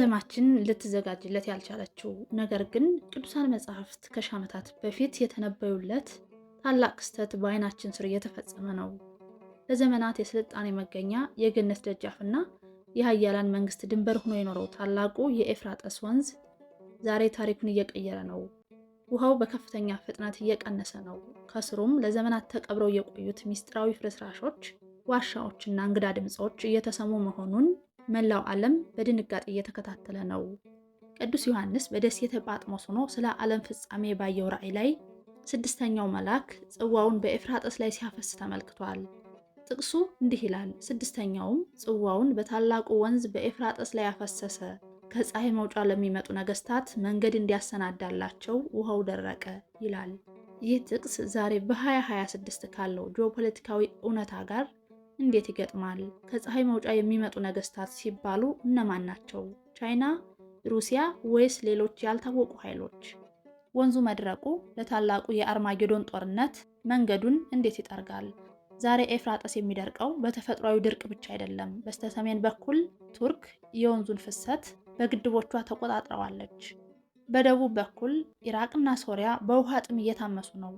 ዓለማችን ልትዘጋጅለት ያልቻለችው ነገር ግን ቅዱሳን መጻሕፍት ከሺህ ዓመታት በፊት የተነበዩለት ታላቅ ክስተት በዓይናችን ስር እየተፈጸመ ነው። ለዘመናት የስልጣኔ መገኛ የገነት ደጃፍና የኃያላን መንግስት ድንበር ሆኖ የኖረው ታላቁ የኤፍራጥስ ወንዝ ዛሬ ታሪኩን እየቀየረ ነው። ውሃው በከፍተኛ ፍጥነት እየቀነሰ ነው። ከስሩም ለዘመናት ተቀብረው የቆዩት ሚስጥራዊ ፍርስራሾች፣ ዋሻዎችና እንግዳ ድምጾች እየተሰሙ መሆኑን መላው ዓለም በድንጋጤ እየተከታተለ ነው። ቅዱስ ዮሐንስ በደሴተ ጳጥሞስ ሆኖ ስለ ዓለም ፍጻሜ ባየው ራእይ ላይ ስድስተኛው መልአክ ጽዋውን በኤፍራጥስ ላይ ሲያፈስ ተመልክቷል። ጥቅሱ እንዲህ ይላል፣ ስድስተኛውም ጽዋውን በታላቁ ወንዝ በኤፍራጥስ ላይ ያፈሰሰ፣ ከፀሐይ መውጫ ለሚመጡ ነገስታት መንገድ እንዲያሰናዳላቸው ውሃው ደረቀ ይላል። ይህ ጥቅስ ዛሬ በ2026 ካለው ጂኦፖለቲካዊ እውነታ ጋር እንዴት ይገጥማል? ከፀሐይ መውጫ የሚመጡ ነገስታት ሲባሉ እነማን ናቸው? ቻይና፣ ሩሲያ ወይስ ሌሎች ያልታወቁ ኃይሎች? ወንዙ መድረቁ ለታላቁ የአርማጌዶን ጦርነት መንገዱን እንዴት ይጠርጋል? ዛሬ ኤፍራጥስ የሚደርቀው በተፈጥሯዊ ድርቅ ብቻ አይደለም። በስተሰሜን በኩል ቱርክ የወንዙን ፍሰት በግድቦቿ ተቆጣጥረዋለች። በደቡብ በኩል ኢራቅና ሶሪያ በውሃ ጥም እየታመሱ ነው።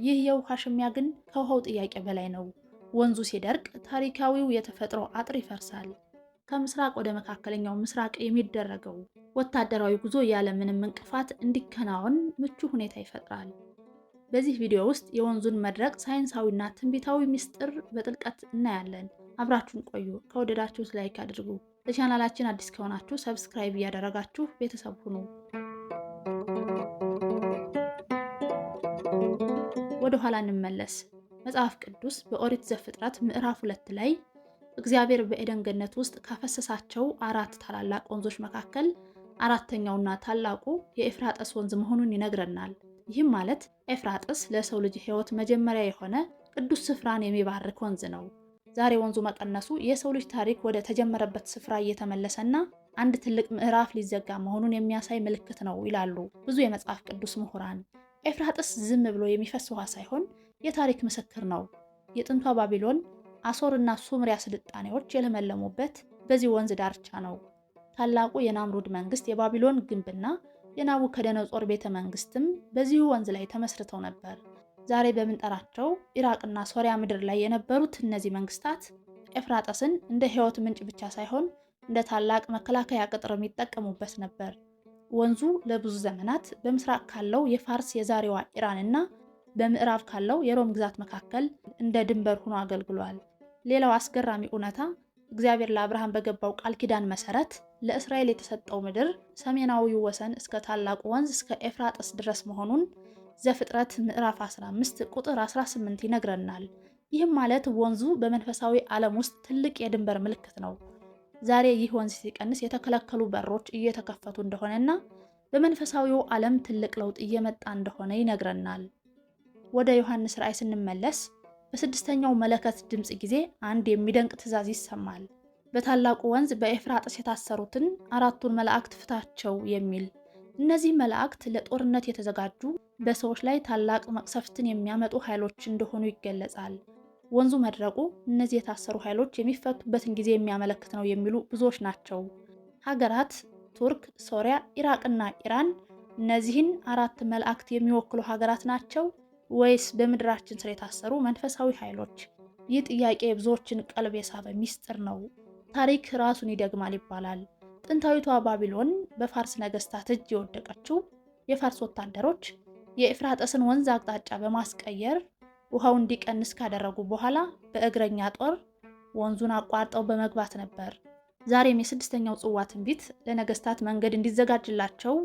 ይህ የውሃ ሽሚያ ግን ከውሃው ጥያቄ በላይ ነው። ወንዙ ሲደርቅ ታሪካዊው የተፈጥሮ አጥር ይፈርሳል። ከምስራቅ ወደ መካከለኛው ምስራቅ የሚደረገው ወታደራዊ ጉዞ ያለ ምንም እንቅፋት እንዲከናወን ምቹ ሁኔታ ይፈጥራል። በዚህ ቪዲዮ ውስጥ የወንዙን መድረቅ ሳይንሳዊና ትንቢታዊ ምስጢር በጥልቀት እናያለን። አብራችሁን ቆዩ። ከወደዳችሁት ላይክ አድርጉ። ለቻናላችን አዲስ ከሆናችሁ ሰብስክራይብ እያደረጋችሁ ቤተሰብ ሁኑ። ወደ ኋላ እንመለስ። መጽሐፍ ቅዱስ በኦሪት ዘፍጥረት ምዕራፍ 2 ላይ እግዚአብሔር በኤደን ገነት ውስጥ ካፈሰሳቸው 4 ታላላቅ ወንዞች መካከል አራተኛውና ታላቁ የኤፍራጥስ ወንዝ መሆኑን ይነግረናል። ይህም ማለት ኤፍራጥስ ለሰው ልጅ ሕይወት መጀመሪያ የሆነ ቅዱስ ስፍራን የሚባርክ ወንዝ ነው። ዛሬ ወንዙ መቀነሱ የሰው ልጅ ታሪክ ወደ ተጀመረበት ስፍራ እየተመለሰና አንድ ትልቅ ምዕራፍ ሊዘጋ መሆኑን የሚያሳይ ምልክት ነው ይላሉ ብዙ የመጽሐፍ ቅዱስ ምሁራን። ኤፍራጥስ ዝም ብሎ የሚፈስ ውሃ ሳይሆን የታሪክ ምስክር ነው። የጥንቷ ባቢሎን፣ አሶርና ሱምሪያ ስልጣኔዎች የለመለሙበት በዚህ ወንዝ ዳርቻ ነው። ታላቁ የናምሩድ መንግስት የባቢሎን ግንብና የናቡከደነጾር ቤተ መንግስትም በዚሁ ወንዝ ላይ ተመስርተው ነበር። ዛሬ በምንጠራቸው ኢራቅና ሶሪያ ምድር ላይ የነበሩት እነዚህ መንግስታት ኤፍራጥስን እንደ ሕይወት ምንጭ ብቻ ሳይሆን እንደ ታላቅ መከላከያ ቅጥርም ይጠቀሙበት ነበር። ወንዙ ለብዙ ዘመናት በምስራቅ ካለው የፋርስ የዛሬዋ ኢራንና በምዕራብ ካለው የሮም ግዛት መካከል እንደ ድንበር ሆኖ አገልግሏል። ሌላው አስገራሚ እውነታ እግዚአብሔር ለአብርሃም በገባው ቃል ኪዳን መሰረት ለእስራኤል የተሰጠው ምድር ሰሜናዊው ወሰን እስከ ታላቁ ወንዝ እስከ ኤፍራጥስ ድረስ መሆኑን ዘፍጥረት ምዕራፍ 15 ቁጥር 18 ይነግረናል። ይህም ማለት ወንዙ በመንፈሳዊ ዓለም ውስጥ ትልቅ የድንበር ምልክት ነው። ዛሬ ይህ ወንዝ ሲቀንስ የተከለከሉ በሮች እየተከፈቱ እንደሆነና በመንፈሳዊው ዓለም ትልቅ ለውጥ እየመጣ እንደሆነ ይነግረናል። ወደ ዮሐንስ ራእይ ስንመለስ በስድስተኛው መለከት ድምጽ ጊዜ አንድ የሚደንቅ ትእዛዝ ይሰማል። በታላቁ ወንዝ በኤፍራጥስ የታሰሩትን 4ቱን መላእክት ፍታቸው የሚል። እነዚህ መላእክት ለጦርነት የተዘጋጁ በሰዎች ላይ ታላቅ መቅሰፍትን የሚያመጡ ኃይሎች እንደሆኑ ይገለጻል። ወንዙ መድረቁ እነዚህ የታሰሩ ኃይሎች የሚፈቱበትን ጊዜ የሚያመለክት ነው የሚሉ ብዙዎች ናቸው። ሀገራት ቱርክ፣ ሶሪያ፣ ኢራቅና ኢራን እነዚህን 4 መላእክት የሚወክሉ ሀገራት ናቸው ወይስ በምድራችን ስር የታሰሩ መንፈሳዊ ኃይሎች? ይህ ጥያቄ የብዙዎችን ቀልብ የሳበ ሚስጥር ነው። ታሪክ ራሱን ይደግማል ይባላል። ጥንታዊቷ ባቢሎን በፋርስ ነገስታት እጅ የወደቀችው የፋርስ ወታደሮች የኤፍራጥስን ወንዝ አቅጣጫ በማስቀየር ውሃው እንዲቀንስ ካደረጉ በኋላ በእግረኛ ጦር ወንዙን አቋርጠው በመግባት ነበር። ዛሬም የስድስተኛው ጽዋ ትንቢት ለነገስታት መንገድ እንዲዘጋጅላቸው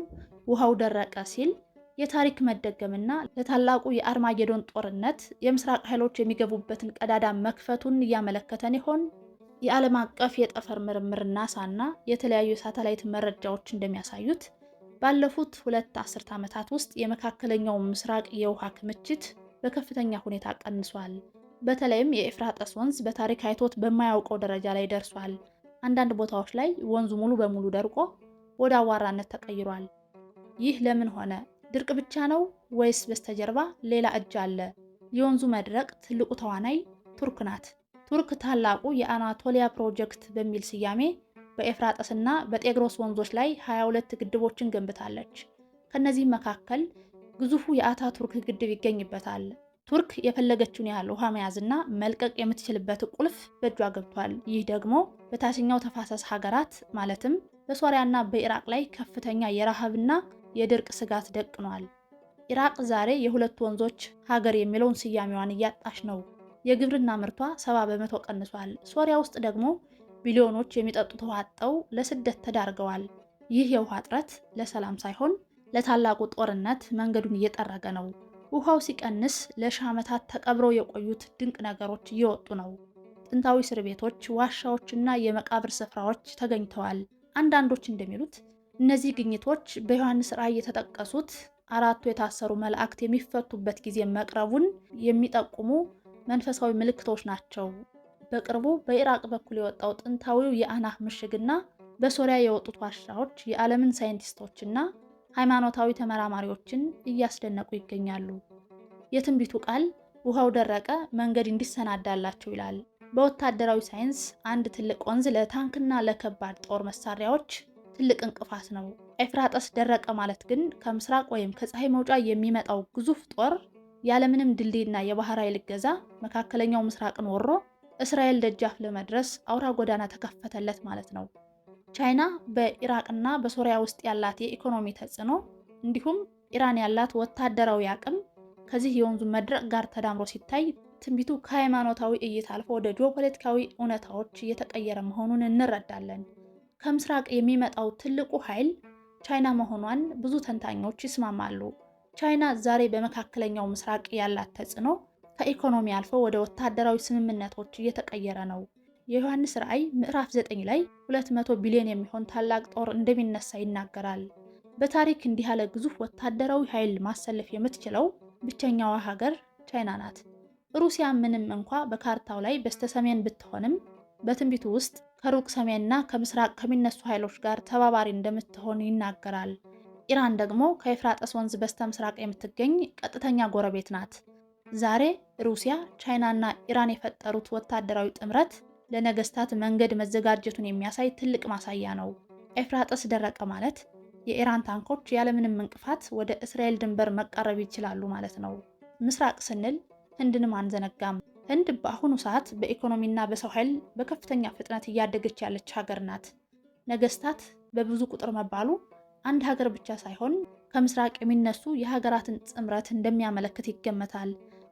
ውሃው ደረቀ ሲል የታሪክ መደገምና ለታላቁ የአርማጌዶን ጦርነት የምስራቅ ኃይሎች የሚገቡበትን ቀዳዳ መክፈቱን እያመለከተን ይሆን? የዓለም አቀፍ የጠፈር ምርምር ናሳና የተለያዩ የሳተላይት መረጃዎች እንደሚያሳዩት ባለፉት 2 አስርት ዓመታት ውስጥ የመካከለኛው ምስራቅ የውሃ ክምችት በከፍተኛ ሁኔታ ቀንሷል። በተለይም የኤፍራጥስ ወንዝ በታሪክ አይቶት በማያውቀው ደረጃ ላይ ደርሷል። አንዳንድ ቦታዎች ላይ ወንዙ ሙሉ በሙሉ ደርቆ ወደ አዋራነት ተቀይሯል። ይህ ለምን ሆነ? ድርቅ ብቻ ነው ወይስ በስተጀርባ ሌላ እጅ አለ? የወንዙ መድረቅ ትልቁ ተዋናይ ቱርክ ናት። ቱርክ ታላቁ የአናቶሊያ ፕሮጀክት በሚል ስያሜ በኤፍራጥስና በጤግሮስ ወንዞች ላይ 22 ግድቦችን ገንብታለች። ከነዚህም መካከል ግዙፉ የአታቱርክ ግድብ ይገኝበታል። ቱርክ የፈለገችውን ያህል ውሃ መያዝና መልቀቅ የምትችልበት ቁልፍ በእጇ ገብቷል። ይህ ደግሞ በታችኛው ተፋሰስ ሀገራት ማለትም በሶሪያና በኢራቅ ላይ ከፍተኛ የረሃብና የድርቅ ስጋት ደቅኗል። ኢራቅ ዛሬ የሁለት ወንዞች ሀገር የሚለውን ስያሜዋን እያጣች ነው። የግብርና ምርቷ 70 በመቶ ቀንሷል። ሶሪያ ውስጥ ደግሞ ቢሊዮኖች የሚጠጡት ውሃ አጥተው ለስደት ተዳርገዋል። ይህ የውሃ እጥረት ለሰላም ሳይሆን ለታላቁ ጦርነት መንገዱን እየጠረገ ነው። ውሃው ሲቀንስ ለሺህ ዓመታት ተቀብረው የቆዩት ድንቅ ነገሮች እየወጡ ነው። ጥንታዊ እስር ቤቶች፣ ዋሻዎችና የመቃብር ስፍራዎች ተገኝተዋል። አንዳንዶች እንደሚሉት እነዚህ ግኝቶች በዮሐንስ ራእይ የተጠቀሱት አራቱ የታሰሩ መላእክት የሚፈቱበት ጊዜ መቅረቡን የሚጠቁሙ መንፈሳዊ ምልክቶች ናቸው። በቅርቡ በኢራቅ በኩል የወጣው ጥንታዊው የአናህ ምሽግና በሶሪያ የወጡት ዋሻዎች የዓለምን ሳይንቲስቶችና ሃይማኖታዊ ተመራማሪዎችን እያስደነቁ ይገኛሉ። የትንቢቱ ቃል ውሃው ደረቀ፣ መንገድ እንዲሰናዳላቸው ይላል። በወታደራዊ ሳይንስ አንድ ትልቅ ወንዝ ለታንክና ለከባድ ጦር መሳሪያዎች ትልቅ እንቅፋት ነው። ኤፍራጥስ ደረቀ ማለት ግን ከምስራቅ ወይም ከፀሐይ መውጫ የሚመጣው ግዙፍ ጦር ያለምንም ድልድይና የባህር ኃይል እገዛ መካከለኛው ምስራቅን ወሮ እስራኤል ደጃፍ ለመድረስ አውራ ጎዳና ተከፈተለት ማለት ነው። ቻይና በኢራቅና በሶሪያ ውስጥ ያላት የኢኮኖሚ ተጽዕኖ እንዲሁም ኢራን ያላት ወታደራዊ አቅም ከዚህ የወንዙ መድረቅ ጋር ተዳምሮ ሲታይ ትንቢቱ ከሃይማኖታዊ እይታ አልፎ ወደ ጂኦፖለቲካዊ እውነታዎች እየተቀየረ መሆኑን እንረዳለን። ከምስራቅ የሚመጣው ትልቁ ኃይል ቻይና መሆኗን ብዙ ተንታኞች ይስማማሉ። ቻይና ዛሬ በመካከለኛው ምስራቅ ያላት ተጽዕኖ ከኢኮኖሚ አልፎ ወደ ወታደራዊ ስምምነቶች እየተቀየረ ነው። የዮሐንስ ራእይ ምዕራፍ 9 ላይ 200 ቢሊዮን የሚሆን ታላቅ ጦር እንደሚነሳ ይናገራል። በታሪክ እንዲህ ያለ ግዙፍ ወታደራዊ ኃይል ማሰለፍ የምትችለው ብቸኛዋ ሀገር ቻይና ናት። ሩሲያ ምንም እንኳ በካርታው ላይ በስተሰሜን ብትሆንም በትንቢቱ ውስጥ ከሩቅ ሰሜንና ከምስራቅ ከሚነሱ ኃይሎች ጋር ተባባሪ እንደምትሆን ይናገራል። ኢራን ደግሞ ከኤፍራጥስ ወንዝ በስተ ምስራቅ የምትገኝ ቀጥተኛ ጎረቤት ናት። ዛሬ ሩሲያ፣ ቻይናና ኢራን የፈጠሩት ወታደራዊ ጥምረት ለነገስታት መንገድ መዘጋጀቱን የሚያሳይ ትልቅ ማሳያ ነው። ኤፍራጥስ ደረቀ ማለት የኢራን ታንኮች ያለምንም እንቅፋት ወደ እስራኤል ድንበር መቃረብ ይችላሉ ማለት ነው። ምስራቅ ስንል ህንድንም አንዘነጋም። ህንድ በአሁኑ ሰዓት በኢኮኖሚና በሰው ኃይል በከፍተኛ ፍጥነት እያደገች ያለች ሀገር ናት። ነገስታት በብዙ ቁጥር መባሉ አንድ ሀገር ብቻ ሳይሆን ከምስራቅ የሚነሱ የሀገራትን ጥምረት እንደሚያመለክት ይገመታል።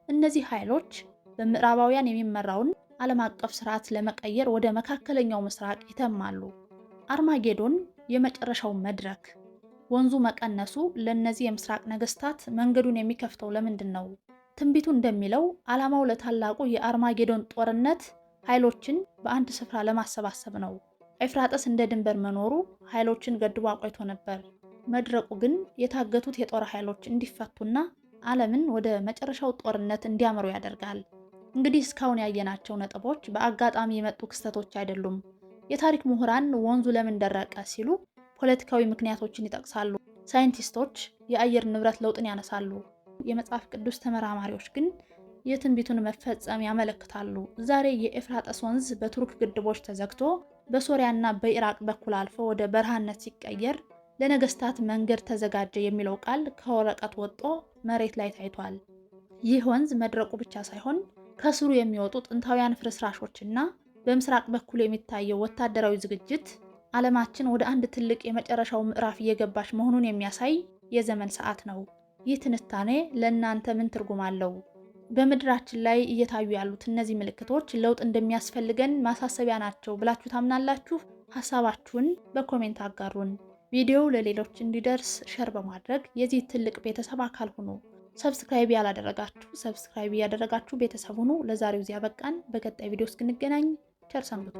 እነዚህ ኃይሎች በምዕራባውያን የሚመራውን ዓለም አቀፍ ስርዓት ለመቀየር ወደ መካከለኛው ምስራቅ ይተማሉ። አርማጌዶን የመጨረሻው መድረክ። ወንዙ መቀነሱ ለእነዚህ የምስራቅ ነገስታት መንገዱን የሚከፍተው ለምንድን ነው? ትንቢቱ እንደሚለው ዓላማው ለታላቁ የአርማጌዶን ጦርነት ኃይሎችን በአንድ ስፍራ ለማሰባሰብ ነው። ኤፍራጥስ እንደ ድንበር መኖሩ ኃይሎችን ገድቦ አቆይቶ ነበር። መድረቁ ግን የታገቱት የጦር ኃይሎች እንዲፈቱና ዓለምን ወደ መጨረሻው ጦርነት እንዲያመሩ ያደርጋል። እንግዲህ እስካሁን ያየናቸው ነጥቦች በአጋጣሚ የመጡ ክስተቶች አይደሉም። የታሪክ ምሁራን ወንዙ ለምን ደረቀ ሲሉ ፖለቲካዊ ምክንያቶችን ይጠቅሳሉ። ሳይንቲስቶች የአየር ንብረት ለውጥን ያነሳሉ። የመጽሐፍ ቅዱስ ተመራማሪዎች ግን የትንቢቱን መፈጸም ያመለክታሉ። ዛሬ የኤፍራጥስ ወንዝ በቱርክ ግድቦች ተዘግቶ በሶሪያና በኢራቅ በኩል አልፎ ወደ በረሃነት ሲቀየር ለነገስታት መንገድ ተዘጋጀ የሚለው ቃል ከወረቀት ወጥቶ መሬት ላይ ታይቷል። ይህ ወንዝ መድረቁ ብቻ ሳይሆን ከስሩ የሚወጡ ጥንታውያን ፍርስራሾችና በምስራቅ በኩል የሚታየው ወታደራዊ ዝግጅት ዓለማችን ወደ አንድ ትልቅ የመጨረሻው ምዕራፍ እየገባች መሆኑን የሚያሳይ የዘመን ሰዓት ነው። ይህ ትንታኔ ለእናንተ ምን ትርጉም አለው? በምድራችን ላይ እየታዩ ያሉት እነዚህ ምልክቶች ለውጥ እንደሚያስፈልገን ማሳሰቢያ ናቸው ብላችሁ ታምናላችሁ? ሀሳባችሁን በኮሜንት አጋሩን። ቪዲዮው ለሌሎች እንዲደርስ ሸር በማድረግ የዚህ ትልቅ ቤተሰብ አካል ሁኑ። ሰብስክራይብ ያላደረጋችሁ ሰብስክራይብ ያደረጋችሁ ቤተሰብ ሁኑ። ለዛሬው እዚያ በቃን። በቀጣይ ቪዲዮ እስክንገናኝ ቸር ሰንብቱ።